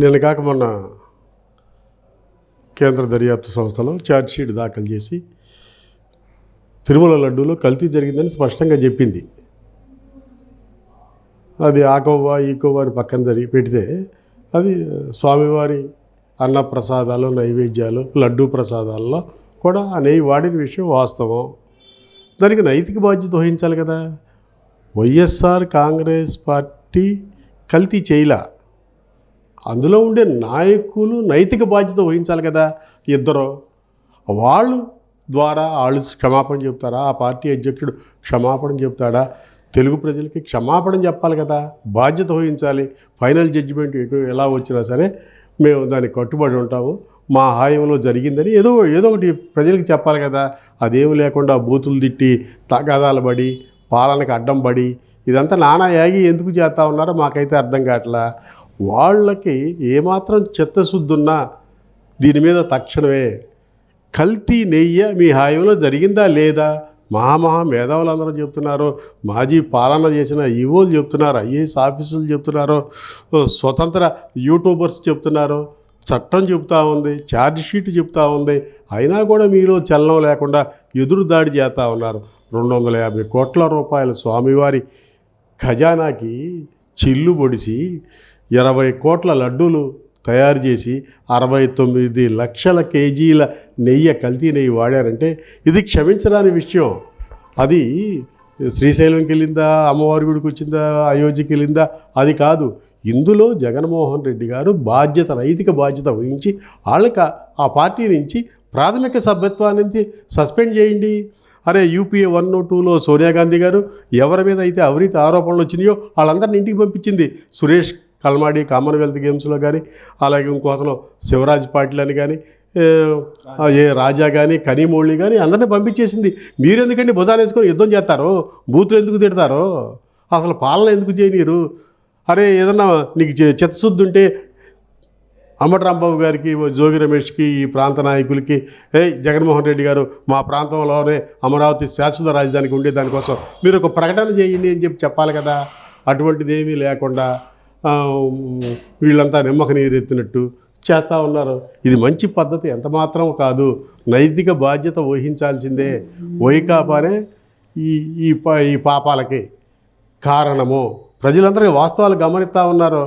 నిన్న కాక మొన్న కేంద్ర దర్యాప్తు సంస్థలో ఛార్జ్షీట్ దాఖలు చేసి తిరుమల లడ్డూలో కల్తీ జరిగిందని స్పష్టంగా చెప్పింది. అది ఆకోవా ఈకోవా అని పక్కన పెడితే అది స్వామివారి అన్న ప్రసాదాలు, నైవేద్యాలు, లడ్డూ ప్రసాదాల్లో కూడా ఆ నెయ్యి వాడిన విషయం వాస్తవం. దానికి నైతిక బాధ్యత వహించాలి కదా. వైఎస్ఆర్ కాంగ్రెస్ పార్టీ కల్తీ చేయలా, అందులో ఉండే నాయకులు నైతిక బాధ్యత వహించాలి కదా. ఇద్దరు వాళ్ళు ద్వారా వాళ్ళు క్షమాపణ చెప్తారా, ఆ పార్టీ అధ్యక్షుడు క్షమాపణ చెప్తాడా, తెలుగు ప్రజలకి క్షమాపణ చెప్పాలి కదా, బాధ్యత వహించాలి. ఫైనల్ జడ్జిమెంట్ ఎలా వచ్చినా సరే మేము దానికి కట్టుబడి ఉంటాము, మా హాయంలో జరిగిందని ఏదో ఒకటి ప్రజలకు చెప్పాలి కదా. అదేమి లేకుండా బూతులు తిట్టి తగాదాలు పడి పాలనకు అడ్డం పడి ఇదంతా నానా యాగి ఎందుకు చేస్తూ ఉన్నారో మాకైతే అర్థం కావట్లా. వాళ్ళకి ఏమాత్రం చిత్తశుద్ధి ఉన్నా దీని మీద తక్షణమే కల్తీ నెయ్యి మీ హాయంలో జరిగిందా లేదా, మహా మేధావులందరూ చెప్తున్నారు, మాజీ పాలన చేసిన ఈవోలు చెప్తున్నారు, ఐఏఎస్ ఆఫీసులు చెప్తున్నారు, స్వతంత్ర యూట్యూబర్స్ చెప్తున్నారు, చట్టం చెప్తూ ఉంది, ఛార్జ్షీట్ చెప్తూ ఉంది. అయినా కూడా మీలో చలనం లేకుండా ఎదురు దాడి చేస్తూ ఉన్నారు. 250 కోట్ల రూపాయల స్వామివారి ఖజానాకి చిల్లు పొడిచి 20 కోట్ల లడ్డూలు తయారు చేసి 69 లక్షల కేజీల నెయ్యి, కల్తీ నెయ్యి వాడారంటే ఇది క్షమించరాని విషయం. అది శ్రీశైలంకి వెళ్ళిందా, అమ్మవారి గుడికి వచ్చిందా, అయోధ్యకి వెళ్ళిందా, అది కాదు. ఇందులో జగన్మోహన్ రెడ్డి గారు నైతిక బాధ్యత వహించి వాళ్ళకి ఆ పార్టీ నుంచి ప్రాథమిక సభ్యత్వాన్ని సస్పెండ్ చేయండి. అరే యూపీఏ 1, 2లో సోనియా గాంధీ గారు ఎవరి మీద అయితే అవినీతి ఆరోపణలు వచ్చినాయో వాళ్ళందరినీ ఇంటికి పంపించింది. సురేష్ కల్మాడి కామన్వెల్త్ గేమ్స్లో కానీ, అలాగే ఇంకోతను శివరాజ్ పాటిల్ అని కానీ, రాజా కానీ, కనీమోళ్ళి కానీ అందరినీ పంపించేసింది. మీరెందుకండి భుజాలు వేసుకొని యుద్ధం చేస్తారో, బూతులు ఎందుకు తిడతారో, అసలు పాలన ఎందుకు చేయనీరు? అరే ఏదన్నా నీకు చిత్తశుద్ధి ఉంటే అంబటి రాంబాబు గారికి, జోగి రమేష్కి, ఈ ప్రాంత నాయకులకి, జగన్మోహన్ రెడ్డి గారు మా ప్రాంతంలోనే అమరావతి శాశ్వత రాజధానికి ఉండే దానికోసం మీరు ఒక ప్రకటన చేయండి అని చెప్పాలి కదా. అటువంటిది ఏమీ లేకుండా వీళ్ళంతా నిమ్మక నీరెత్తినట్టు చేస్తూ ఉన్నారు. ఇది మంచి పద్ధతి ఎంత మాత్రం కాదు. నైతిక బాధ్యత వహించాల్సిందే. వైకాపానే ఈ పాపాలకి కారణము. ప్రజలందరూ వాస్తవాలు గమనిస్తూ ఉన్నారు.